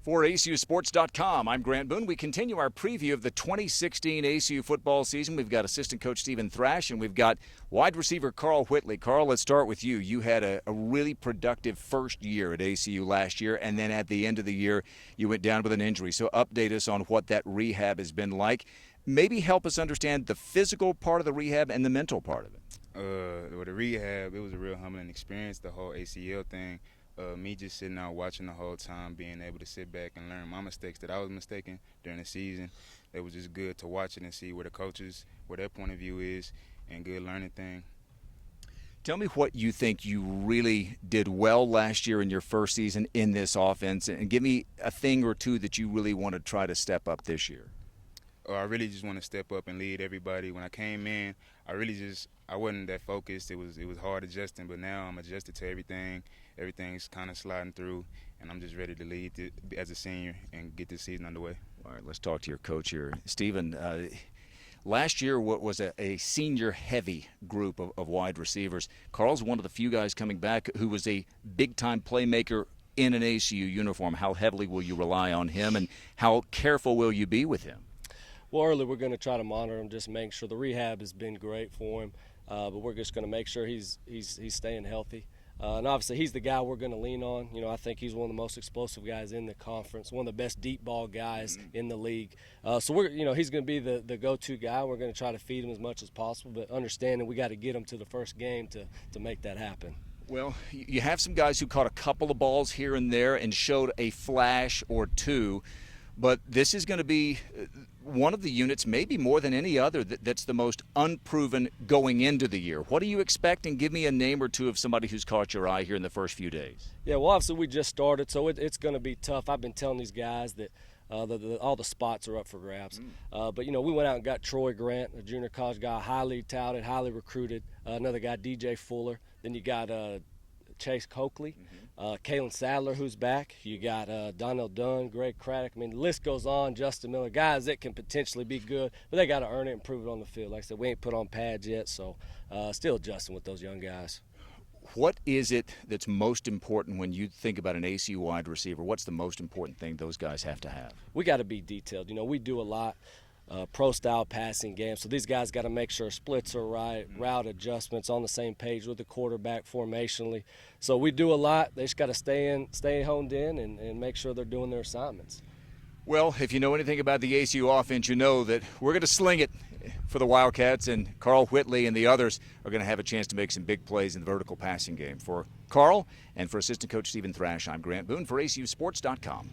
For ACUsports.com, I'm Grant Boone. We continue our preview of the 2016 ACU football season. We've got assistant coach Steven Thrash, and we've got wide receiver Carl Whitley. Carl, let's start with you. You had a really productive first year at ACU last year, and then at the end of the year, you went down with an injury. So update us on what that rehab has been like. Maybe help us understand the physical part of the rehab and the mental part of it. With the rehab, it was a real humbling experience, the whole ACL thing. Me just sitting out watching the whole time, being able to sit back and learn my mistakes that I was mistaken during the season. It was just good to watch it and see where the coaches, where their point of view is, and good learning thing. Tell me what you think you really did well last year in your first season in this offense, and give me a thing or two that you really want to try to step up this year. I really just want to step up and lead everybody. When I came in, I wasn't that focused. It was hard adjusting, but now I'm adjusted to everything. Everything's kind of sliding through, and I'm just ready to lead as a senior and get this season underway. All right, let's talk to your coach here. Steven, last year was a senior-heavy group of wide receivers. Carl's one of the few guys coming back who was a big-time playmaker in an ACU uniform. How heavily will you rely on him, and how careful will you be with him? Well, early we're going to try to monitor him, just make sure the rehab has been great for him, but we're just going to make sure he's staying healthy. And obviously he's the guy we're going to lean on. You know, I think he's one of the most explosive guys in the conference, one of the best deep ball guys in the league. So he's going to be the go-to guy. We're going to try to feed him as much as possible, but understanding we got to get him to the first game to make that happen. Well, you have some guys who caught a couple of balls here and there and showed a flash or two. But this is going to be one of the units, maybe more than any other, that's the most unproven going into the year. What do you expect? And give me a name or two of somebody who's caught your eye here in the first few days. Yeah, well, obviously we just started, so it's going to be tough. I've been telling these guys that all the spots are up for grabs. But, we went out and got Troy Grant, a junior college guy, highly touted, highly recruited. Another guy, DJ Fuller. Then you got Chase Coakley, Kalen Sadler, who's back. You got Donnell Dunn, Greg Craddock. I mean, the list goes on. Justin Miller, guys that can potentially be good, but they got to earn it and prove it on the field. Like I said, we ain't put on pads yet, so still adjusting with those young guys. What is it that's most important when you think about an ACU wide receiver? What's the most important thing those guys have to have? We got to be detailed. We do a lot. Pro-style passing game. So these guys got to make sure splits are right, route adjustments on the same page with the quarterback formationally. So we do a lot. They just got to stay honed in and make sure they're doing their assignments. Well, if you know anything about the ACU offense, you know that we're going to sling it for the Wildcats, and Carl Whitley and the others are going to have a chance to make some big plays in the vertical passing game. For Carl and for assistant coach Steven Thrash, I'm Grant Boone for ACUsports.com.